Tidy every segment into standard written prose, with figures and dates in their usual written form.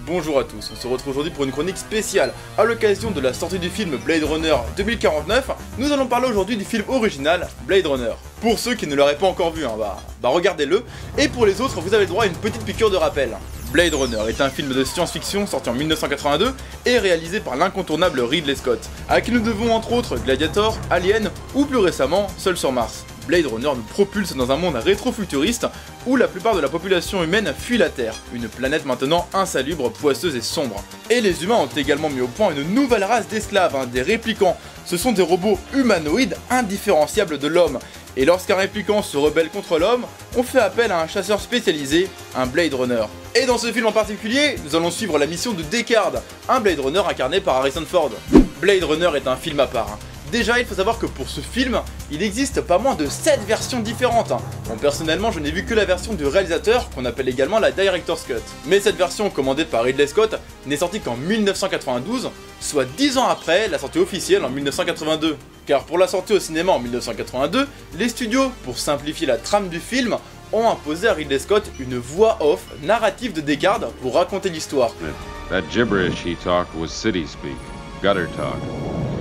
Bonjour à tous, on se retrouve aujourd'hui pour une chronique spéciale. À l'occasion de la sortie du film Blade Runner 2049, nous allons parler aujourd'hui du film original Blade Runner. Pour ceux qui ne l'auraient pas encore vu, regardez-le, et pour les autres, vous avez le droit à une petite piqûre de rappel. Blade Runner est un film de science-fiction sorti en 1982 et réalisé par l'incontournable Ridley Scott, à qui nous devons entre autres Gladiator, Alien ou plus récemment Seul sur Mars. Blade Runner nous propulse dans un monde rétro-futuriste où la plupart de la population humaine fuit la Terre, une planète maintenant insalubre, poisseuse et sombre. Et les humains ont également mis au point une nouvelle race d'esclaves, des réplicants. Ce sont des robots humanoïdes indifférenciables de l'homme. Et lorsqu'un réplicant se rebelle contre l'homme, on fait appel à un chasseur spécialisé, un Blade Runner. Et dans ce film en particulier, nous allons suivre la mission de Deckard, un Blade Runner incarné par Harrison Ford. Blade Runner est un film à part. Déjà, il faut savoir que pour ce film, il existe pas moins de 7 versions différentes. Bon, personnellement, je n'ai vu que la version du réalisateur, qu'on appelle également la Director's Cut. Mais cette version, commandée par Ridley Scott, n'est sortie qu'en 1992, soit 10 ans après la sortie officielle en 1982. Car pour la sortie au cinéma en 1982, les studios, pour simplifier la trame du film, ont imposé à Ridley Scott une voix off narrative de Deckard pour raconter l'histoire. That gibberish he talked was city speak, gutter talk.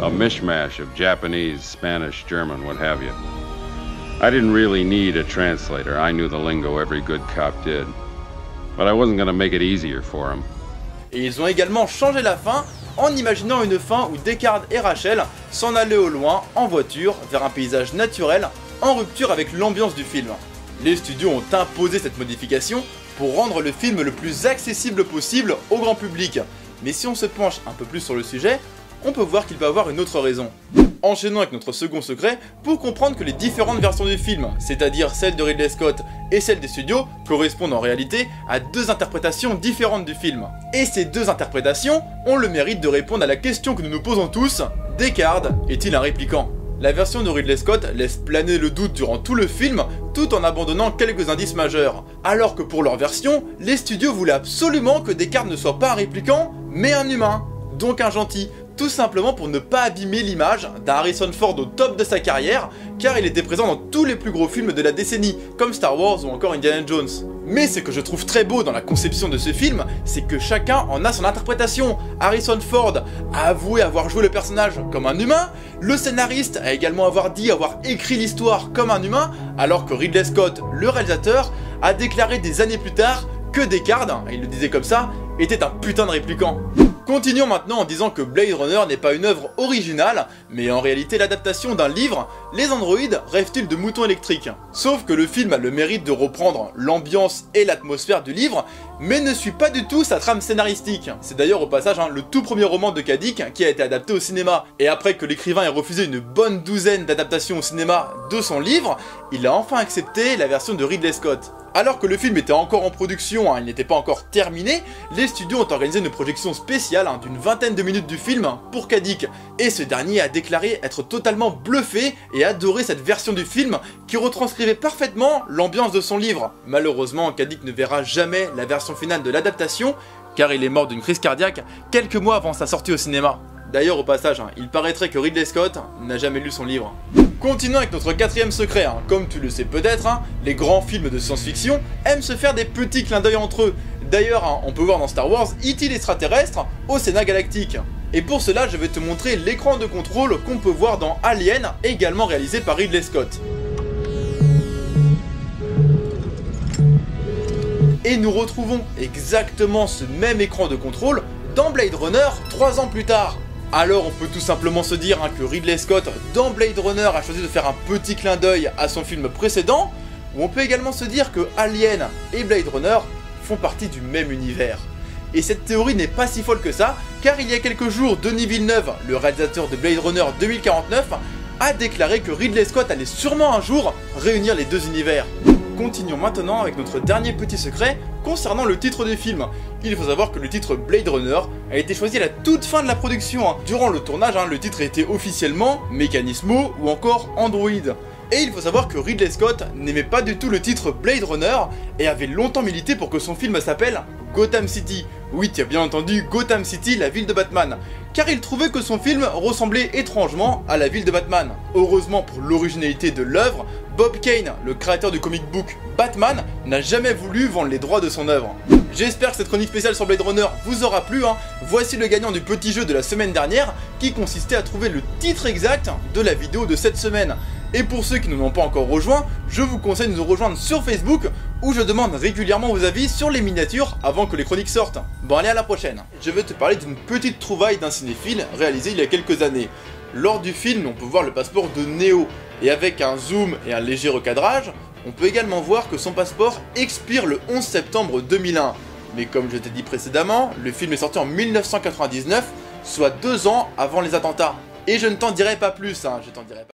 A mishmash of Japanese, Spanish, German, what have you. I didn't really need a translator. I knew the lingo every good cop did. But I wasn't gonna make it easier for him. Et ils ont également changé la fin en imaginant une fin où Deckard et Rachel s'en allaient au loin, en voiture, vers un paysage naturel, en rupture avec l'ambiance du film. Les studios ont imposé cette modification pour rendre le film le plus accessible possible au grand public. Mais si on se penche un peu plus sur le sujet, on peut voir qu'il peut avoir une autre raison. Enchaînons avec notre second secret pour comprendre que les différentes versions du film, c'est-à-dire celle de Ridley Scott et celle des studios, correspondent en réalité à deux interprétations différentes du film. Et ces deux interprétations ont le mérite de répondre à la question que nous nous posons tous, Deckard est-il un réplicant ? La version de Ridley Scott laisse planer le doute durant tout le film, tout en abandonnant quelques indices majeurs. Alors que pour leur version, les studios voulaient absolument que Deckard ne soit pas un réplicant, mais un humain, donc un gentil. Tout simplement pour ne pas abîmer l'image d'un Harrison Ford au top de sa carrière, car il était présent dans tous les plus gros films de la décennie, comme Star Wars ou encore Indiana Jones. Mais ce que je trouve très beau dans la conception de ce film, c'est que chacun en a son interprétation. Harrison Ford a avoué avoir joué le personnage comme un humain, le scénariste a également avoir écrit l'histoire comme un humain, alors que Ridley Scott, le réalisateur, a déclaré des années plus tard que Deckard, il le disait comme ça, était un putain de réplicant. Continuons maintenant en disant que Blade Runner n'est pas une œuvre originale, mais en réalité l'adaptation d'un livre, Les androïdes rêvent-ils de moutons électriques. Sauf que le film a le mérite de reprendre l'ambiance et l'atmosphère du livre, mais ne suit pas du tout sa trame scénaristique. C'est d'ailleurs au passage le tout premier roman de Kadik qui a été adapté au cinéma, et après que l'écrivain ait refusé une bonne douzaine d'adaptations au cinéma de son livre, il a enfin accepté la version de Ridley Scott. Alors que le film était encore en production, il n'était pas encore terminé, les studios ont organisé une projection spéciale d'une vingtaine de minutes du film pour Kadik, et ce dernier a déclaré être totalement bluffé et adoré cette version du film qui retranscrivait parfaitement l'ambiance de son livre. Malheureusement, Kadik ne verra jamais la version finale de l'adaptation, car il est mort d'une crise cardiaque quelques mois avant sa sortie au cinéma. D'ailleurs au passage, il paraîtrait que Ridley Scott n'a jamais lu son livre. Continuons avec notre quatrième secret, comme tu le sais peut-être, les grands films de science-fiction aiment se faire des petits clins d'œil entre eux. D'ailleurs, on peut voir dans Star Wars E.T. l'extraterrestre au Sénat Galactique. Et pour cela, je vais te montrer l'écran de contrôle qu'on peut voir dans Alien, également réalisé par Ridley Scott. Et nous retrouvons exactement ce même écran de contrôle dans Blade Runner 3 ans plus tard. Alors on peut tout simplement se dire que Ridley Scott dans Blade Runner a choisi de faire un petit clin d'œil à son film précédent, ou on peut également se dire que Alien et Blade Runner font partie du même univers. Et cette théorie n'est pas si folle que ça, car il y a quelques jours, Denis Villeneuve, le réalisateur de Blade Runner 2049, a déclaré que Ridley Scott allait sûrement un jour réunir les deux univers. Continuons maintenant avec notre dernier petit secret concernant le titre du film. Il faut savoir que le titre Blade Runner a été choisi à la toute fin de la production. Durant le tournage, le titre était officiellement Mechanismo ou encore Android. Et il faut savoir que Ridley Scott n'aimait pas du tout le titre Blade Runner et avait longtemps milité pour que son film s'appelle Gotham City. Oui, tu as bien entendu, Gotham City, la ville de Batman. Car il trouvait que son film ressemblait étrangement à la ville de Batman. Heureusement pour l'originalité de l'œuvre, Bob Kane, le créateur du comic book Batman, n'a jamais voulu vendre les droits de son œuvre. J'espère que cette chronique spéciale sur Blade Runner vous aura plu. Voici le gagnant du petit jeu de la semaine dernière, qui consistait à trouver le titre exact de la vidéo de cette semaine. Et pour ceux qui ne nous ont pas encore rejoints, je vous conseille de nous rejoindre sur Facebook, où je demande régulièrement vos avis sur les miniatures avant que les chroniques sortent. Bon allez, à la prochaine. Je vais te parler d'une petite trouvaille d'un cinéphile réalisée il y a quelques années. Lors du film, on peut voir le passeport de Neo, et avec un zoom et un léger recadrage, on peut également voir que son passeport expire le 11 septembre 2001. Mais comme je t'ai dit précédemment, le film est sorti en 1999, soit 2 ans avant les attentats. Et je ne t'en dirai pas plus, je t'en dirai pas.